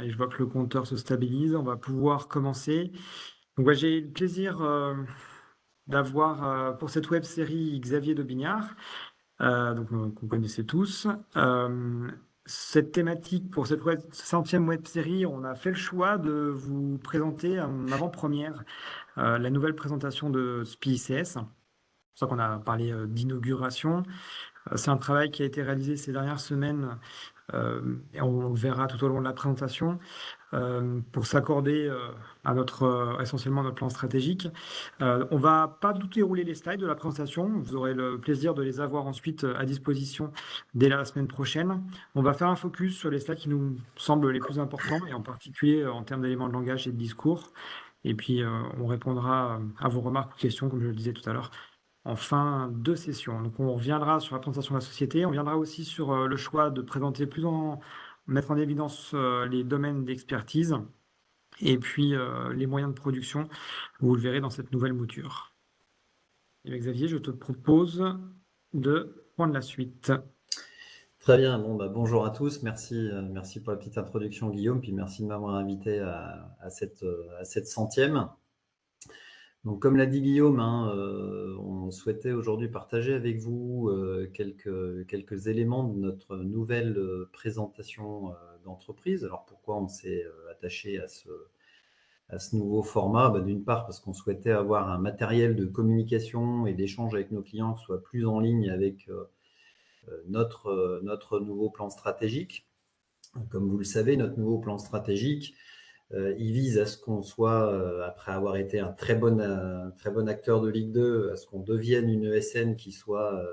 et je vois que le compteur se stabilise. On va pouvoir commencer. Donc, j'ai le plaisir d'avoir pour cette web série Xavier de Bignard, qu'on connaissait tous. Cette thématique pour cette centième web série, on a fait le choix de vous présenter en avant-première la nouvelle présentation de SPICS. C'est pour ça qu'on a parlé d'inauguration. C'est un travail qui a été réalisé ces dernières semaines et on le verra tout au long de la présentation pour s'accorder à essentiellement notre plan stratégique. On va pas tout dérouler les slides de la présentation. Vous aurez le plaisir de les avoir ensuite à disposition dès la semaine prochaine. On va faire un focus sur les slides qui nous semblent les plus importants et en particulier en termes d'éléments de langage et de discours. Et puis, on répondra à vos remarques ou questions, comme je le disais tout à l'heure, en fin de session. Donc, on reviendra sur la présentation de la société. On viendra aussi sur le choix de présenter mettre en évidence les domaines d'expertise et puis les moyens de production. Vous le verrez dans cette nouvelle mouture. Et bien, Xavier, je te propose de prendre la suite. Très bien. Bonjour à tous. Merci pour la petite introduction, Guillaume. Puis merci de m'avoir invité à cette centième. Donc, comme l'a dit Guillaume, on souhaitait aujourd'hui partager avec vous quelques éléments de notre nouvelle présentation d'entreprise. Alors, pourquoi on s'est attaché à ce nouveau format? D'une part, parce qu'on souhaitait avoir un matériel de communication et d'échange avec nos clients qui soit plus en ligne avec notre nouveau plan stratégique. Comme vous le savez, notre nouveau plan stratégique, il vise à ce qu'on soit, après avoir été un très bon acteur de Ligue 2, à ce qu'on devienne une ESN qui soit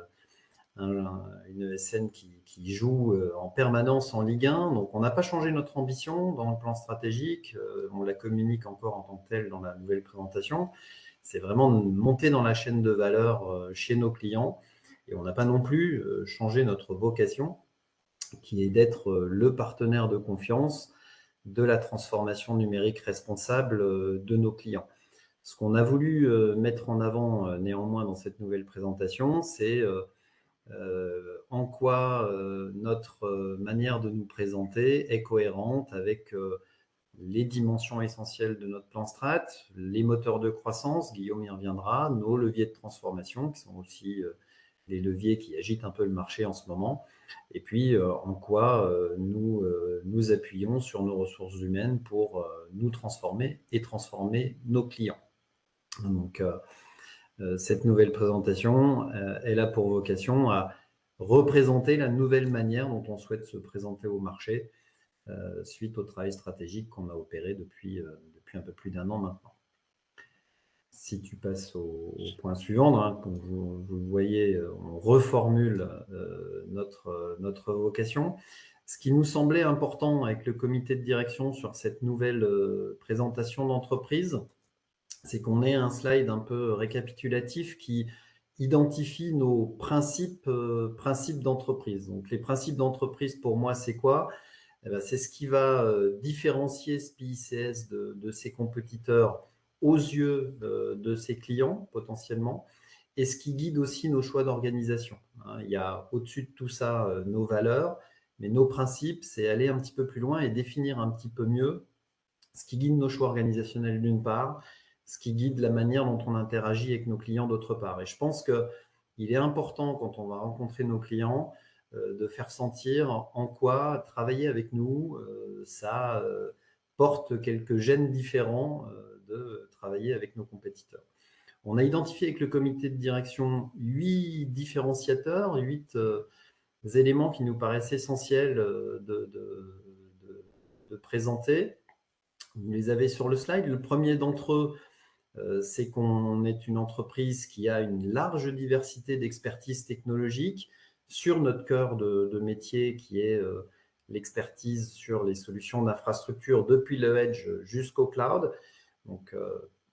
une ESN qui joue en permanence en Ligue 1. Donc, on n'a pas changé notre ambition dans le plan stratégique. On la communique encore en tant que telle dans la nouvelle présentation. C'est vraiment de monter dans la chaîne de valeur chez nos clients. Et on n'a pas non plus changé notre vocation, qui est d'être le partenaire de confiance de la transformation numérique responsable de nos clients. Ce qu'on a voulu mettre en avant néanmoins dans cette nouvelle présentation, c'est en quoi notre manière de nous présenter est cohérente avec les dimensions essentielles de notre plan strat, les moteurs de croissance, Guillaume y reviendra, nos leviers de transformation, qui sont aussi les leviers qui agitent un peu le marché en ce moment, et puis en quoi nous appuyons sur nos ressources humaines pour nous transformer et transformer nos clients. Donc, cette nouvelle présentation, elle a pour vocation à représenter la nouvelle manière dont on souhaite se présenter au marché suite au travail stratégique qu'on a opéré depuis un peu plus d'un an maintenant. Si tu passes au point suivant, comme vous le voyez, on reformule notre vocation. Ce qui nous semblait important avec le comité de direction sur cette nouvelle présentation d'entreprise, c'est qu'on ait un slide un peu récapitulatif qui identifie nos principes d'entreprise. Donc, les principes d'entreprise, pour moi, c'est quoi? C'est ce qui va différencier SPICS de ses compétiteurs aux yeux de ses clients, potentiellement, et ce qui guide aussi nos choix d'organisation. Il y a au-dessus de tout ça nos valeurs, mais nos principes, c'est aller un petit peu plus loin et définir un petit peu mieux ce qui guide nos choix organisationnels d'une part, ce qui guide la manière dont on interagit avec nos clients d'autre part. Et je pense qu'il est important, quand on va rencontrer nos clients, de faire sentir en quoi travailler avec nous, ça porte quelques gènes différents de travailler avec nos compétiteurs. On a identifié avec le comité de direction 8 différenciateurs, 8 éléments qui nous paraissent essentiels de présenter. Vous les avez sur le slide. Le premier d'entre eux, c'est qu'on est une entreprise qui a une large diversité d'expertise technologique sur notre cœur de métier qui est l'expertise sur les solutions d'infrastructure depuis le edge jusqu'au cloud. Donc,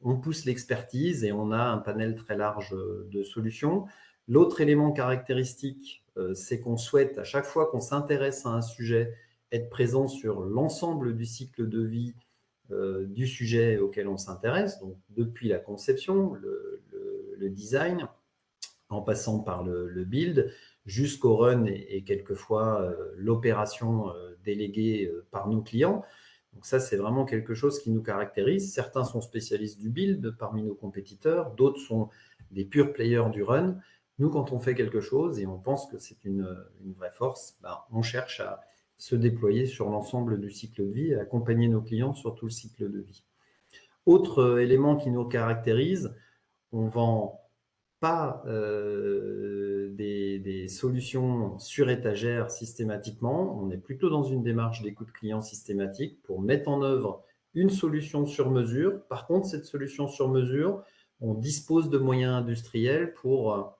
on pousse l'expertise et on a un panel très large de solutions. L'autre élément caractéristique, c'est qu'on souhaite, à chaque fois qu'on s'intéresse à un sujet, être présent sur l'ensemble du cycle de vie du sujet auquel on s'intéresse, donc depuis la conception, le design, en passant par le build, jusqu'au run et quelquefois l'opération déléguée par nos clients. Donc ça, c'est vraiment quelque chose qui nous caractérise. Certains sont spécialistes du build parmi nos compétiteurs, d'autres sont des purs players du run. Nous, quand on fait quelque chose et on pense que c'est une vraie force, on cherche à se déployer sur l'ensemble du cycle de vie et accompagner nos clients sur tout le cycle de vie. Autre élément qui nous caractérise, on ne vend pas des solutions sur étagère systématiquement. On est plutôt dans une démarche d'écoute client systématique pour mettre en œuvre une solution sur mesure. Par contre, cette solution sur mesure, on dispose de moyens industriels pour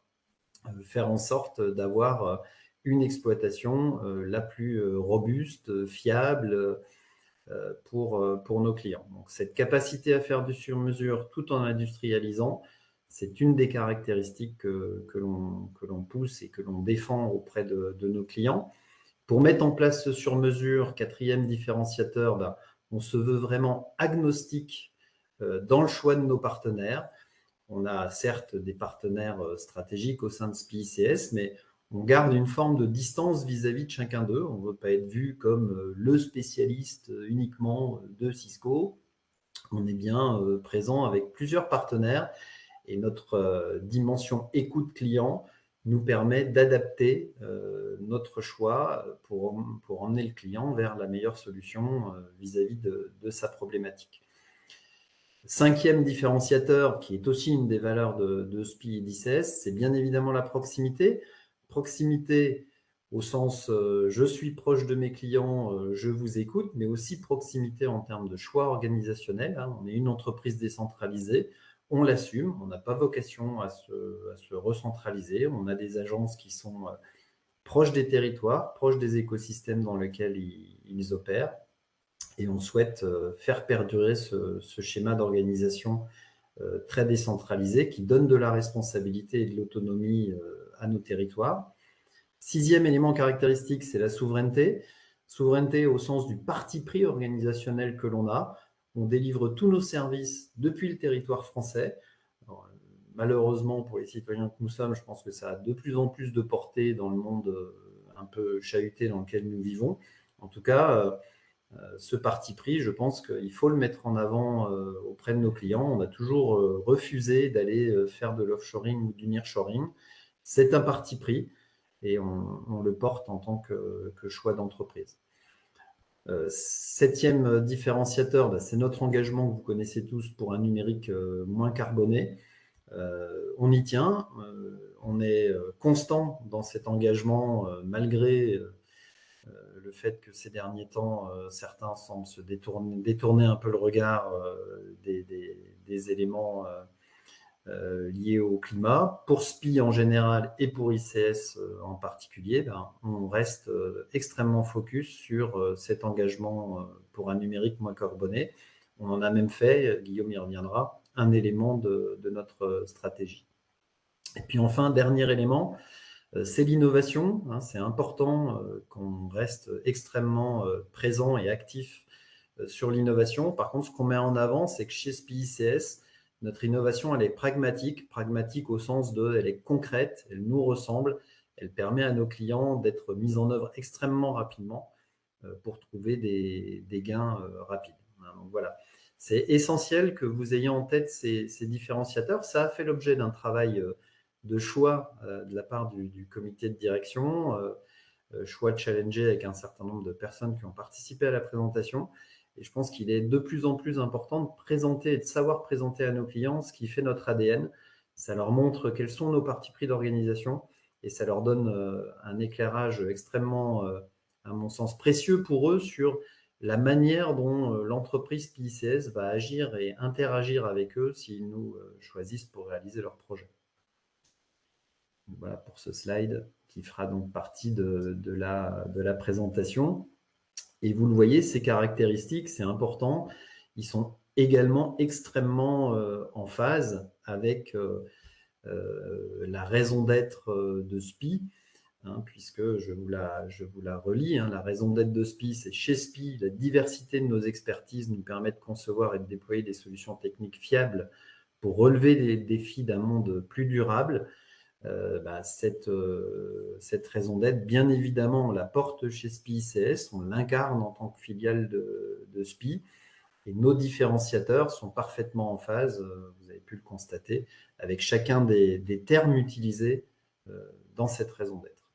faire en sorte d'avoir une exploitation la plus robuste, fiable pour nos clients. Donc, cette capacité à faire du sur-mesure tout en industrialisant, c'est une des caractéristiques que l'on pousse et que l'on défend auprès de nos clients. Pour mettre en place ce sur-mesure, quatrième différenciateur, on se veut vraiment agnostique dans le choix de nos partenaires. On a certes des partenaires stratégiques au sein de SPI ICS, mais on garde une forme de distance vis-à-vis de chacun d'eux. On ne veut pas être vu comme le spécialiste uniquement de Cisco. On est bien présent avec plusieurs partenaires et notre dimension écoute client nous permet d'adapter notre choix pour emmener le client vers la meilleure solution vis-à-vis de sa problématique. Cinquième différenciateur, qui est aussi une des valeurs de SPI et d'ICS, c'est bien évidemment la proximité. Proximité au sens je suis proche de mes clients, je vous écoute, mais aussi proximité en termes de choix organisationnel. On est une entreprise décentralisée, on l'assume, on n'a pas vocation à se recentraliser. On a des agences qui sont proches des territoires, proches des écosystèmes dans lesquels ils opèrent. Et on souhaite faire perdurer ce schéma d'organisation très décentralisé qui donne de la responsabilité et de l'autonomie à nos territoires. Sixième élément caractéristique, c'est la souveraineté. Souveraineté au sens du parti pris organisationnel que l'on a. On délivre tous nos services depuis le territoire français. Alors, malheureusement, pour les citoyens que nous sommes, je pense que ça a de plus en plus de portée dans le monde un peu chahuté dans lequel nous vivons. En tout cas, ce parti pris, je pense qu'il faut le mettre en avant auprès de nos clients. On a toujours refusé d'aller faire de l'offshoring ou du nearshoring. C'est un parti pris et on le porte en tant que choix d'entreprise. Septième différenciateur, c'est notre engagement que vous connaissez tous pour un numérique moins carboné. On y tient, on est constant dans cet engagement malgré le fait que ces derniers temps, certains semblent se détourner un peu le regard des éléments liés au climat. Pour SPI en général et pour ICS en particulier, on reste extrêmement focus sur cet engagement pour un numérique moins carboné. On en a même fait, Guillaume y reviendra, un élément de notre stratégie. Et puis enfin, dernier élément, c'est l'innovation. C'est important qu'on reste extrêmement présent et actif sur l'innovation. Par contre, ce qu'on met en avant, c'est que chez SPI ICS, notre innovation, elle est pragmatique. Pragmatique au sens de, elle est concrète, elle nous ressemble, elle permet à nos clients d'être mise en œuvre extrêmement rapidement pour trouver des gains rapides. Donc voilà. C'est essentiel que vous ayez en tête ces différenciateurs. Ça a fait l'objet d'un travail de choix de la part du comité de direction, choix challengé avec un certain nombre de personnes qui ont participé à la présentation. Et je pense qu'il est de plus en plus important de présenter et de savoir présenter à nos clients ce qui fait notre ADN. Ça leur montre quels sont nos partis pris d'organisation et ça leur donne un éclairage extrêmement, à mon sens, précieux pour eux sur la manière dont l'entreprise PICS va agir et interagir avec eux s'ils nous choisissent pour réaliser leur projet. Voilà pour ce slide qui fera donc partie de la présentation. Et vous le voyez, ces caractéristiques, c'est important. Ils sont également extrêmement en phase avec la raison d'être de SPI, puisque je vous la relis. La raison d'être de SPI, c'est chez SPI, la diversité de nos expertises nous permet de concevoir et de déployer des solutions techniques fiables pour relever les défis d'un monde plus durable. cette raison d'être, bien évidemment, on la porte chez SPI ICS, on l'incarne en tant que filiale de SPI, et nos différenciateurs sont parfaitement en phase, vous avez pu le constater, avec chacun des termes utilisés dans cette raison d'être.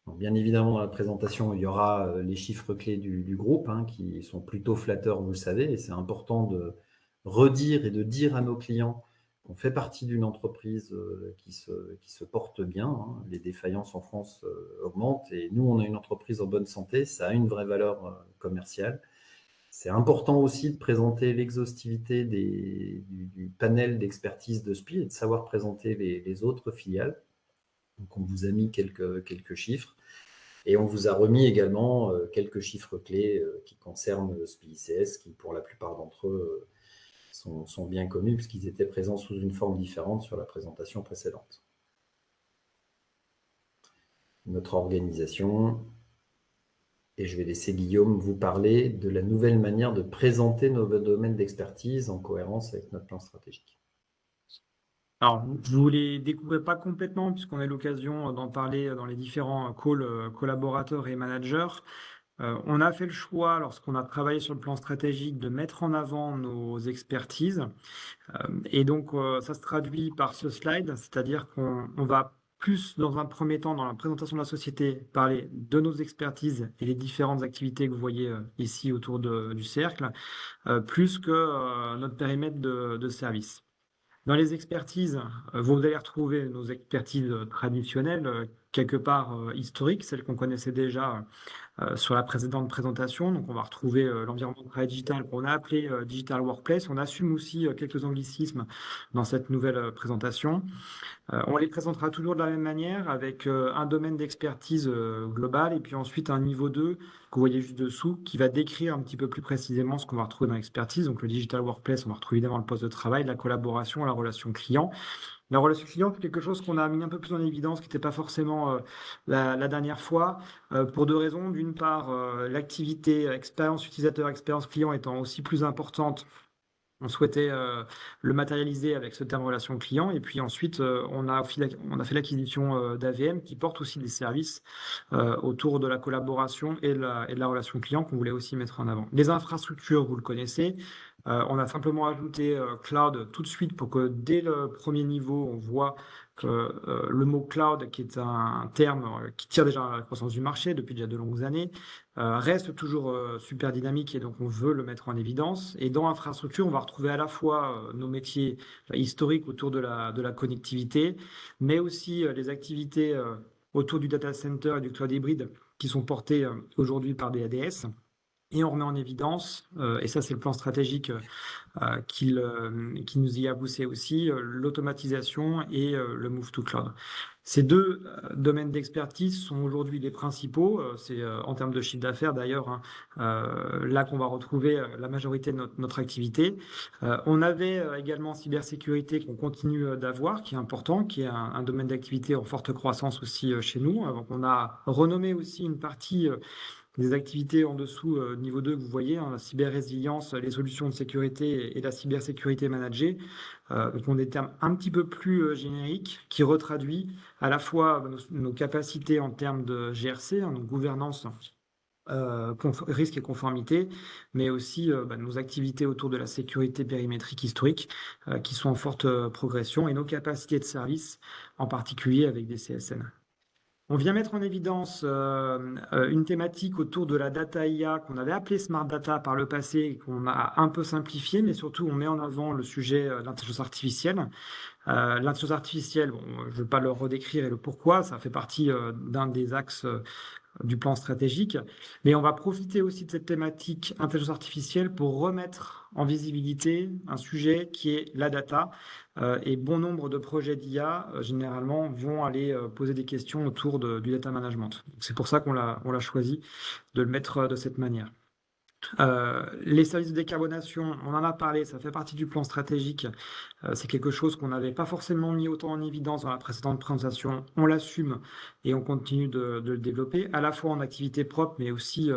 Donc, bien évidemment, dans la présentation, il y aura les chiffres clés du groupe, qui sont plutôt flatteurs, vous le savez, et c'est important de redire et de dire à nos clients qu'on fait partie d'une entreprise qui se porte bien. Les défaillances en France augmentent et nous, on a une entreprise en bonne santé, ça a une vraie valeur commerciale. C'est important aussi de présenter l'exhaustivité du panel d'expertise de SPI et de savoir présenter les autres filiales. Donc, on vous a mis quelques chiffres et on vous a remis également quelques chiffres clés qui concernent SPI ICS, qui pour la plupart d'entre eux sont bien connus puisqu'ils étaient présents sous une forme différente sur la présentation précédente. Notre organisation, et je vais laisser Guillaume vous parler de la nouvelle manière de présenter nos domaines d'expertise en cohérence avec notre plan stratégique. Alors, vous ne les découvrez pas complètement puisqu'on a eu l'occasion d'en parler dans les différents calls collaborateurs et managers. On a fait le choix, lorsqu'on a travaillé sur le plan stratégique, de mettre en avant nos expertises. Et donc, ça se traduit par ce slide, c'est-à-dire qu'on va plus, dans un premier temps, dans la présentation de la société, parler de nos expertises et les différentes activités que vous voyez ici autour du cercle, plus que notre périmètre de service. Dans les expertises, vous allez retrouver nos expertises traditionnelles, quelque part historiques, celles qu'on connaissait déjà sur la précédente présentation. Donc, on va retrouver l'environnement de travail digital qu'on a appelé Digital Workplace. On assume aussi quelques anglicismes dans cette nouvelle présentation. On les présentera toujours de la même manière avec un domaine d'expertise global et puis ensuite un niveau 2 que vous voyez juste dessous qui va décrire un petit peu plus précisément ce qu'on va retrouver dans l'expertise. Donc le Digital Workplace, on va retrouver évidemment le poste de travail, la collaboration, la relation client. La relation client, c'est quelque chose qu'on a mis un peu plus en évidence, qui n'était pas forcément la dernière fois, pour deux raisons. D'une part, l'activité expérience utilisateur, expérience client étant aussi plus importante. On souhaitait le matérialiser avec ce terme relation client. Et puis ensuite, on a fait l'acquisition d'AVM qui porte aussi des services autour de la collaboration et de la relation client qu'on voulait aussi mettre en avant. Les infrastructures, vous le connaissez. On a simplement ajouté cloud tout de suite pour que dès le premier niveau, on voit que le mot cloud, qui est un terme qui tire déjà à la croissance du marché depuis déjà de longues années, reste toujours super dynamique et donc on veut le mettre en évidence. Et dans infrastructure, on va retrouver à la fois nos métiers historiques autour de la connectivité, mais aussi les activités autour du data center et du cloud hybride qui sont portées aujourd'hui par des ADS. Et on remet en évidence, et ça c'est le plan stratégique qui nous y a poussé aussi, l'automatisation et le move to cloud. Ces deux domaines d'expertise sont aujourd'hui les principaux. C'est en termes de chiffre d'affaires d'ailleurs, là qu'on va retrouver la majorité de notre activité. On avait également cybersécurité qu'on continue d'avoir, qui est important, qui est un domaine d'activité en forte croissance aussi chez nous. Donc on a renommé aussi une partie des activités en dessous, niveau 2 que vous voyez, la cyber-résilience, les solutions de sécurité et la cybersécurité managée. Donc, on a des termes un petit peu plus génériques qui retraduit à la fois nos capacités en termes de GRC, donc gouvernance, risque et conformité, mais aussi nos activités autour de la sécurité périmétrique historique qui sont en forte progression et nos capacités de service, en particulier avec des CSN. On vient mettre en évidence une thématique autour de la data IA qu'on avait appelée Smart Data par le passé et qu'on a un peu simplifié, mais surtout on met en avant le sujet de l'intelligence artificielle. L'intelligence artificielle, bon, je ne vais pas le redécrire et le pourquoi, ça fait partie d'un des axes du plan stratégique, mais on va profiter aussi de cette thématique intelligence artificielle pour remettre en visibilité un sujet qui est la data. Et bon nombre de projets d'IA, généralement, vont aller poser des questions autour du data management. C'est pour ça qu'on l'a choisi de le mettre de cette manière. Les services de décarbonation, on en a parlé, ça fait partie du plan stratégique. C'est quelque chose qu'on n'avait pas forcément mis autant en évidence dans la précédente présentation. On l'assume et on continue de le développer, à la fois en activité propre, mais aussi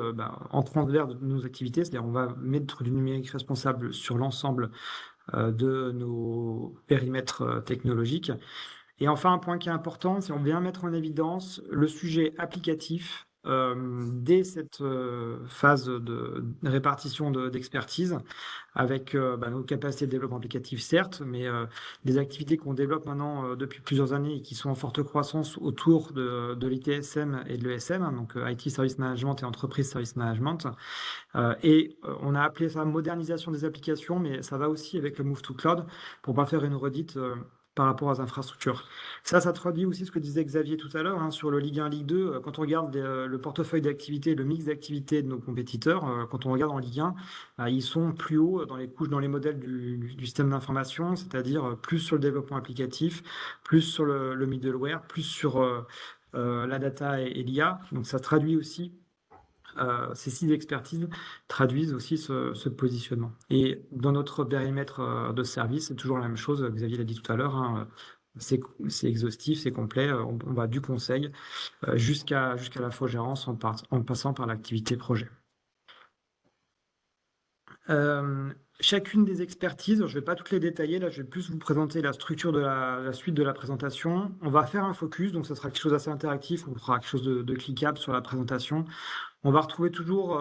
en transverse de nos activités. C'est-à-dire on va mettre du numérique responsable sur l'ensemble de nos périmètres technologiques. Et enfin, un point qui est important, c'est on vient mettre en évidence le sujet applicatif dès cette phase de répartition d'expertise, avec nos capacités de développement applicatif, certes, mais des activités qu'on développe maintenant depuis plusieurs années et qui sont en forte croissance autour de l'ITSM et de l'ESM, hein, donc IT Service Management et Entreprise Service Management. On a appelé ça modernisation des applications, mais ça va aussi avec le Move to Cloud, pour ne pas faire une redite par rapport aux infrastructures. Ça traduit aussi ce que disait Xavier tout à l'heure hein, sur le Ligue 1, Ligue 2. Quand on regarde le portefeuille d'activités, le mix d'activités de nos compétiteurs, quand on regarde en Ligue 1, ils sont plus hauts dans les couches, dans les modèles du système d'information, c'est-à-dire plus sur le développement applicatif, plus sur le middleware, plus sur la data et l'IA. Donc ça traduit aussi ces 6 expertises traduisent aussi ce positionnement. Et dans notre périmètre de service, c'est toujours la même chose. Xavier l'a dit tout à l'heure, hein, c'est exhaustif, c'est complet. On va du conseil jusqu'à l'infogérance en passant par l'activité projet. Chacune des expertises, je ne vais pas toutes les détailler, là je vais plus vous présenter la structure de la suite de la présentation. On va faire un focus, donc ça sera quelque chose d'assez interactif, on fera quelque chose de cliquable sur la présentation. On va retrouver toujours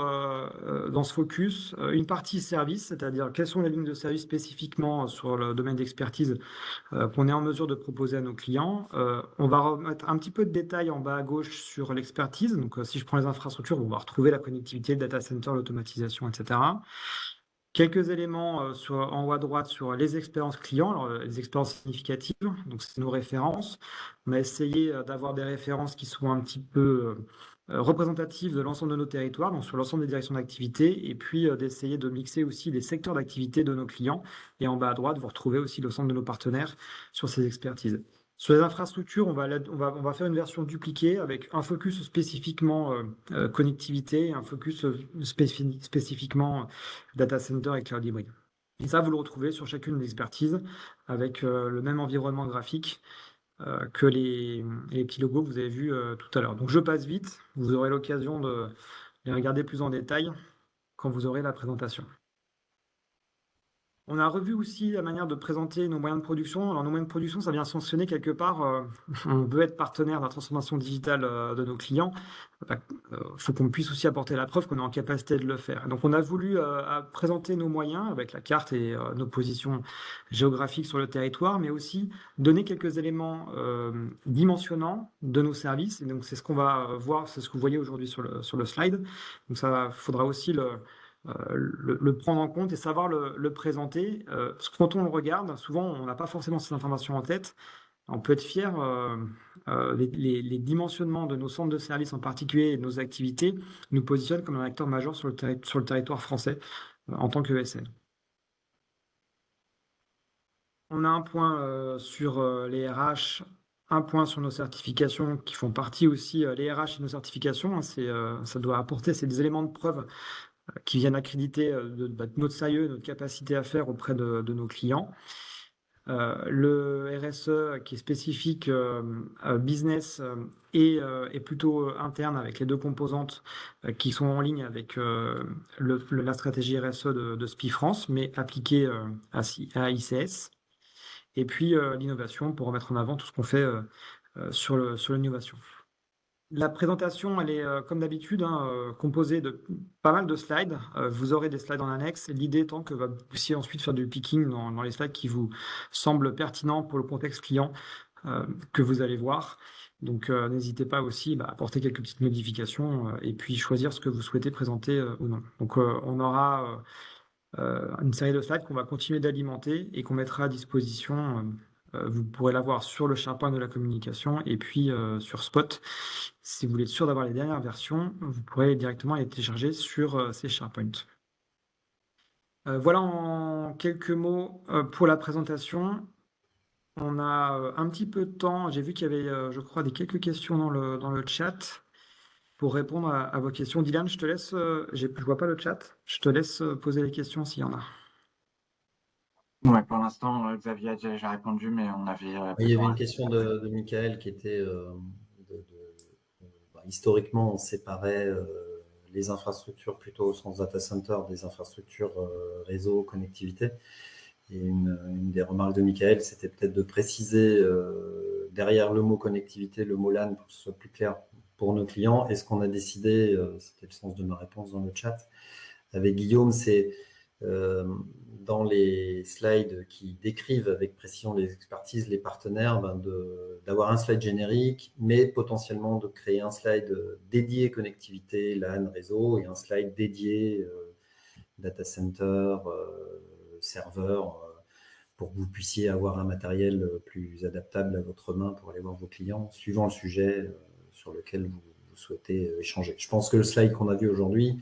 dans ce focus une partie service, c'est-à-dire quelles sont les lignes de service spécifiquement sur le domaine d'expertise qu'on est en mesure de proposer à nos clients. On va remettre un petit peu de détails en bas à gauche sur l'expertise. Donc si je prends les infrastructures, on va retrouver la connectivité, le data center, l'automatisation, etc. Quelques éléments en haut à droite sur les expériences clients, alors les expériences significatives, donc c'est nos références. On a essayé d'avoir des références qui soient un petit peu représentatives de l'ensemble de nos territoires, donc sur l'ensemble des directions d'activité, et puis d'essayer de mixer aussi les secteurs d'activité de nos clients. Et en bas à droite, vous retrouvez aussi l'ensemble de nos partenaires sur ces expertises. Sur les infrastructures, on va faire une version dupliquée avec un focus spécifiquement connectivité, un focus spécifiquement data center et cloud hybride. Et ça, vous le retrouvez sur chacune des expertises avec le même environnement graphique que les petits logos que vous avez vus tout à l'heure. Donc je passe vite, vous aurez l'occasion de les regarder plus en détail quand vous aurez la présentation. On a revu aussi la manière de présenter nos moyens de production. Alors, nos moyens de production, ça vient sanctionner quelque part. On veut être partenaire de la transformation digitale de nos clients. Il faut qu'on puisse aussi apporter la preuve qu'on est en capacité de le faire. Donc, on a voulu présenter nos moyens avec la carte et nos positions géographiques sur le territoire, mais aussi donner quelques éléments dimensionnants de nos services. Et donc, c'est ce qu'on va voir, c'est ce que vous voyez aujourd'hui sur le slide. Donc, ça faudra aussi le prendre en compte et savoir le présenter. Parce que quand on le regarde, souvent, on n'a pas forcément ces informations en tête. On peut être fier, les dimensionnements de nos centres de services en particulier et de nos activités nous positionnent comme un acteur majeur sur le territoire français en tant que ESN. On a un point sur les RH, un point sur nos certifications qui font partie aussi, les RH et nos certifications. Hein, ça doit apporter ces éléments de preuve qui viennent accréditer de notre sérieux, notre capacité à faire auprès de nos clients. Le RSE qui est spécifique business est plutôt interne avec les deux composantes qui sont en ligne avec la stratégie RSE de SPI France, mais appliquée à ICS. Et puis l'innovation pour remettre en avant tout ce qu'on fait sur l'innovation. La présentation, elle est comme d'habitude composée de pas mal de slides. Vous aurez des slides en annexe. L'idée étant que vous puissiez ensuite faire du picking dans les slides qui vous semblent pertinents pour le contexte client que vous allez voir. Donc n'hésitez pas aussi à apporter quelques petites modifications et puis choisir ce que vous souhaitez présenter ou non. Donc on aura une série de slides qu'on va continuer d'alimenter et qu'on mettra à disposition. Vous pourrez l'avoir sur le SharePoint de la communication et puis sur Spot. Si vous voulez être sûr d'avoir les dernières versions, vous pourrez directement les télécharger sur ces SharePoint. Voilà en quelques mots pour la présentation. On a un petit peu de temps. J'ai vu qu'il y avait, je crois, quelques questions dans le chat. Pour répondre à vos questions, Dylan, je te laisse, je ne vois pas le chat, je te laisse poser les questions s'il y en a. Ouais, pour l'instant, Xavier a déjà répondu, mais on avait. Il y avait une question de Michael qui était historiquement, on séparait les infrastructures plutôt au sens data center des infrastructures réseau, connectivité. Et une des remarques de Michael, c'était peut-être de préciser derrière le mot connectivité, le mot LAN, pour que ce soit plus clair pour nos clients. Et ce qu'on a décidé, c'était le sens de ma réponse dans le chat, avec Guillaume, c'est dans les slides qui décrivent avec précision les expertises, les partenaires, d'avoir un slide générique, mais potentiellement de créer un slide dédié connectivité, LAN, réseau, et un slide dédié data center, serveur, pour que vous puissiez avoir un matériel plus adaptable à votre main pour aller voir vos clients, suivant le sujet sur lequel vous souhaitez échanger. Je pense que le slide qu'on a vu aujourd'hui,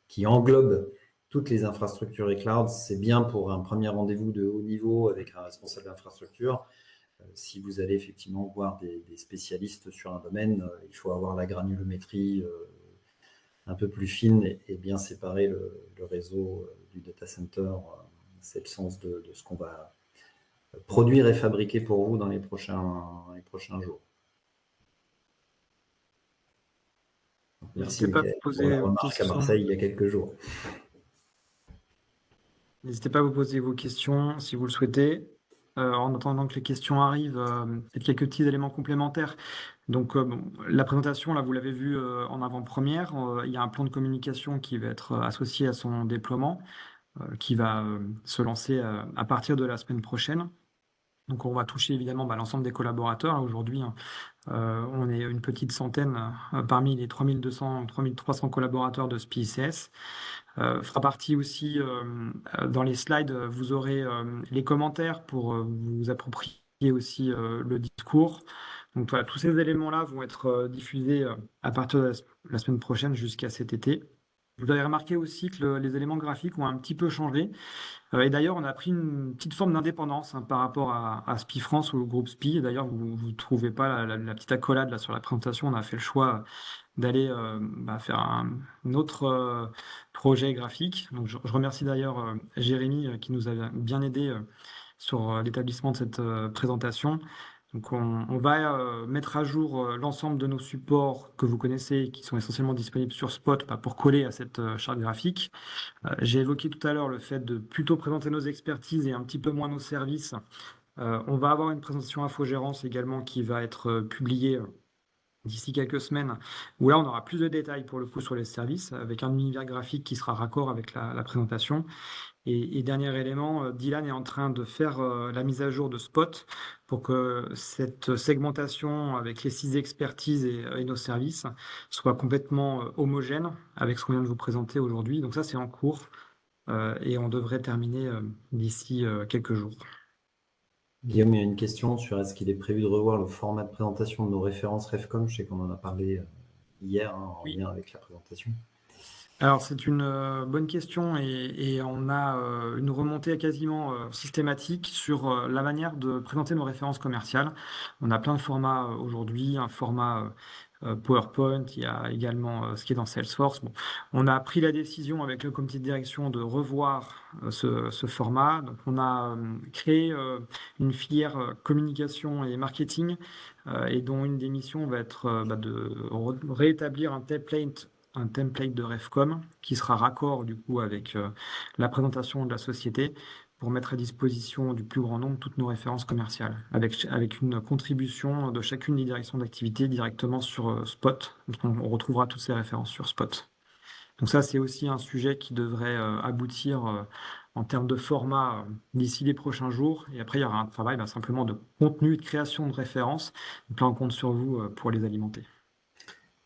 qui englobe toutes les infrastructures et cloud, c'est bien pour un premier rendez-vous de haut niveau avec un responsable d'infrastructure. Si vous allez effectivement voir des spécialistes sur un domaine, il faut avoir la granulométrie un peu plus fine et bien séparer le réseau du data center. C'est le sens de ce qu'on va produire et fabriquer pour vous dans les prochains jours. Merci Michael pour la remarque à Marseille il y a quelques jours. N'hésitez pas à vous poser vos questions si vous le souhaitez. En attendant que les questions arrivent, peut-être quelques petits éléments complémentaires. Donc, la présentation, là, vous l'avez vu en avant-première. Il y a un plan de communication qui va être associé à son déploiement, qui va se lancer à partir de la semaine prochaine. Donc, on va toucher évidemment l'ensemble des collaborateurs. Aujourd'hui, on est une petite centaine parmi les 3200, 3300 collaborateurs de SPICS. Fera partie aussi dans les slides, vous aurez les commentaires pour vous approprier aussi le discours. Donc voilà, tous ces éléments-là vont être diffusés à partir de la semaine prochaine jusqu'à cet été. Vous avez remarqué aussi que les éléments graphiques ont un petit peu changé. Et d'ailleurs, on a pris une petite forme d'indépendance par rapport à SPI France ou au groupe SPI. Et d'ailleurs, vous ne trouvez pas la petite accolade là, sur la présentation. On a fait le choix d'aller faire un autre projet graphique. Donc, je remercie d'ailleurs Jérémy qui nous a bien aidé sur l'établissement de cette présentation. Donc, on va mettre à jour l'ensemble de nos supports que vous connaissez, qui sont essentiellement disponibles sur Spot pour coller à cette charte graphique. J'ai évoqué tout à l'heure le fait de plutôt présenter nos expertises et un petit peu moins nos services. On va avoir une présentation infogérance également qui va être publiée d'ici quelques semaines, où là on aura plus de détails pour le coup sur les services, avec un univers graphique qui sera raccord avec la présentation. Et dernier élément, Dylan est en train de faire la mise à jour de Spot pour que cette segmentation avec les 6 expertises et nos services soit complètement homogène avec ce qu'on vient de vous présenter aujourd'hui. Donc ça, c'est en cours et on devrait terminer d'ici quelques jours. Guillaume, il y a une question sur est-ce qu'il est prévu de revoir le format de présentation de nos références REFCOM. Je sais qu'on en a parlé hier en lien avec la présentation. Alors, c'est une bonne question et on a une remontée quasiment systématique sur la manière de présenter nos références commerciales. On a plein de formats aujourd'hui, un format PowerPoint, il y a également ce qui est dans Salesforce. Bon, on a pris la décision avec le comité de direction de revoir ce format. Donc, on a créé une filière communication et marketing et dont une des missions va être de rétablir un template de REFCOM qui sera raccord du coup avec la présentation de la société pour mettre à disposition du plus grand nombre toutes nos références commerciales, avec une contribution de chacune des directions d'activité directement sur Spot. Donc, on retrouvera toutes ces références sur Spot. Donc ça, c'est aussi un sujet qui devrait aboutir en termes de format d'ici les prochains jours. Et après, il y aura un travail simplement de contenu et de création de références. Donc là, on compte sur vous pour les alimenter.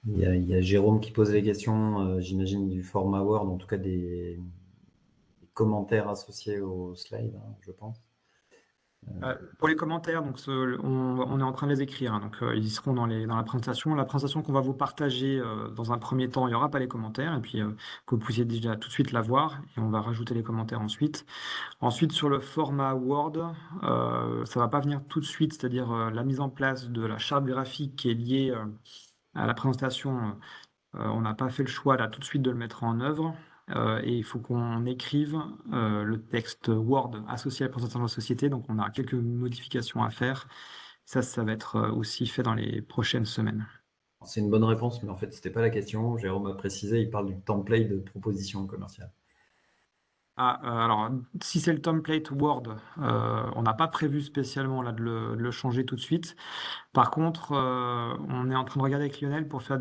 Il y a Jérôme qui pose les questions, j'imagine, du format Word, en tout cas des commentaires associés au slide, je pense. Pour les commentaires, donc on est en train de les écrire, donc ils seront dans la présentation. La présentation qu'on va vous partager dans un premier temps, il n'y aura pas les commentaires, et puis que vous puissiez déjà tout de suite la voir, et on va rajouter les commentaires ensuite. Ensuite, sur le format Word, ça va pas venir tout de suite, c'est-à-dire la mise en place de la charte graphique qui est liée à la présentation. On n'a pas fait le choix là tout de suite de le mettre en œuvre. Et il faut qu'on écrive le texte Word associé à la présentation de la société. Donc, on a quelques modifications à faire. Ça va être aussi fait dans les prochaines semaines. C'est une bonne réponse, mais en fait, ce n'était pas la question. Jérôme a précisé, il parle du template de proposition commerciale. Alors, si c'est le template Word, on n'a pas prévu spécialement là, de le changer tout de suite. Par contre, on est en train de regarder avec Lionel pour faire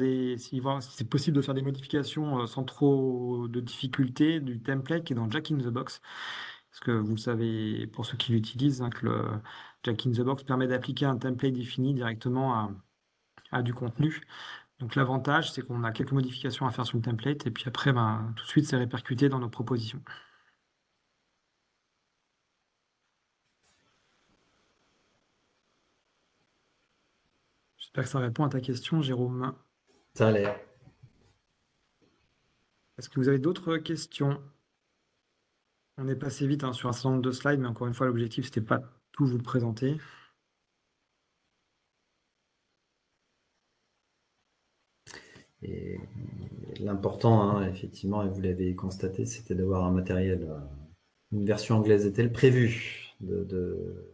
voir si c'est possible de faire des modifications sans trop de difficultés du template qui est dans Jack in the Box. Parce que vous le savez, pour ceux qui l'utilisent, hein, que le Jack in the Box permet d'appliquer un template défini directement à du contenu. Donc l'avantage, c'est qu'on a quelques modifications à faire sur le template et puis après, tout de suite, c'est répercuté dans nos propositions. J'espère que ça répond à ta question, Jérôme. Ça a l'air. Est-ce que vous avez d'autres questions? On est passé vite sur un certain nombre de slides, mais encore une fois, l'objectif, c'était pas tout vous présenter. Et l'important, effectivement, et vous l'avez constaté, c'était d'avoir un matériel. Une version anglaise est-elle prévue de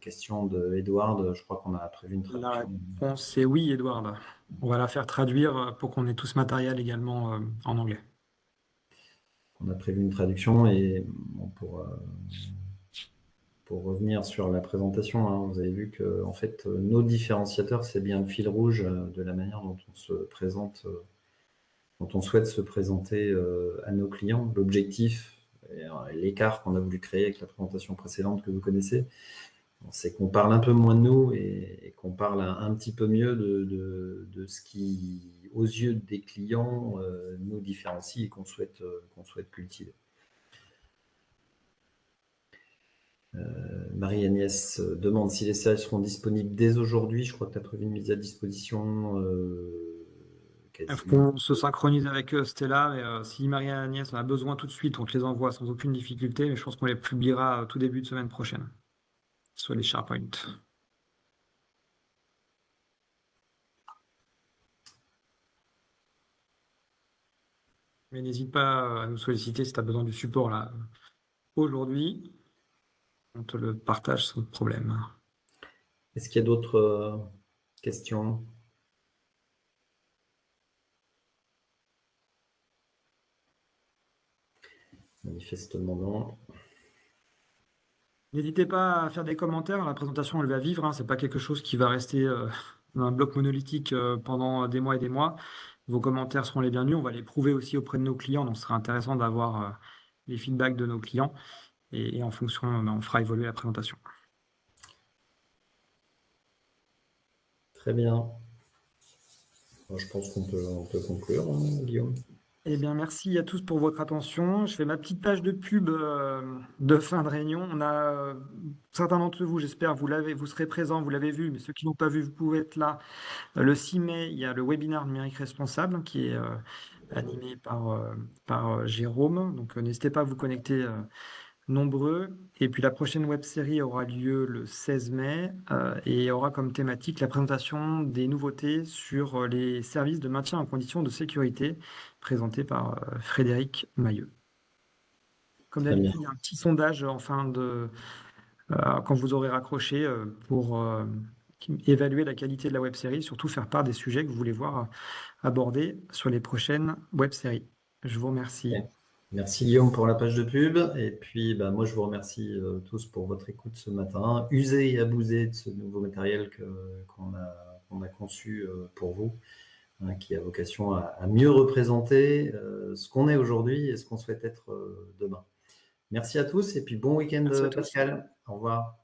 question de Edward, je crois qu'on a prévu une La traduction. réponse, c'est oui, Edouard. On va la faire traduire pour qu'on ait tout ce matériel également en anglais. On a prévu une traduction et pour revenir sur la présentation, vous avez vu que en fait, nos différenciateurs, c'est bien le fil rouge de la manière dont on se présente, dont on souhaite se présenter à nos clients. L'objectif et l'écart qu'on a voulu créer avec la présentation précédente que vous connaissez, c'est qu'on parle un peu moins de nous et qu'on parle un petit peu mieux de ce qui, aux yeux des clients, nous différencie et qu'on souhaite cultiver. Marie-Agnès demande si les services seront disponibles dès aujourd'hui. Je crois que tu as prévu une mise à disposition. Il faut qu'on se synchronise avec Stella, mais si Marie-Agnès en a besoin tout de suite, on te les envoie sans aucune difficulté, mais je pense qu'on les publiera tout début de semaine prochaine, sur les SharePoint. Mais n'hésite pas à nous solliciter si tu as besoin du support là aujourd'hui. On te le partage sans problème. Est-ce qu'il y a d'autres questions? Manifestement non. N'hésitez pas à faire des commentaires. La présentation, elle va vivre. C'est pas quelque chose qui va rester dans un bloc monolithique pendant des mois et des mois. Vos commentaires seront les bienvenus. On va les prouver aussi auprès de nos clients. Donc, ce sera intéressant d'avoir les feedbacks de nos clients. Et en fonction, on fera évoluer la présentation. Très bien. Je pense qu'on peut conclure, Guillaume. Eh bien, merci à tous pour votre attention. Je fais ma petite page de pub de fin de réunion. On a certains d'entre vous, j'espère, vous serez présents, vous l'avez vu, mais ceux qui n'ont pas vu, vous pouvez être là. Le 6 mai, il y a le webinaire numérique responsable qui est animé par Jérôme. Donc, n'hésitez pas à vous connecter nombreux. Et puis, la prochaine web série aura lieu le 16 mai et aura comme thématique la présentation des nouveautés sur les services de maintien en conditions de sécurité présentés par Frédéric Mailleux. Comme Très bien. d'habitude, il y a un petit sondage quand vous aurez raccroché pour évaluer la qualité de la web série, surtout faire part des sujets que vous voulez voir abordés sur les prochaines web séries. Je vous remercie. Ouais. Merci Guillaume pour la page de pub. Et puis, moi, je vous remercie tous pour votre écoute ce matin. Usez et abusez de ce nouveau matériel qu'on a conçu pour vous, qui a vocation à mieux représenter ce qu'on est aujourd'hui et ce qu'on souhaite être demain. Merci à tous et puis bon week-end, Merci à tous. Pascal. Au revoir.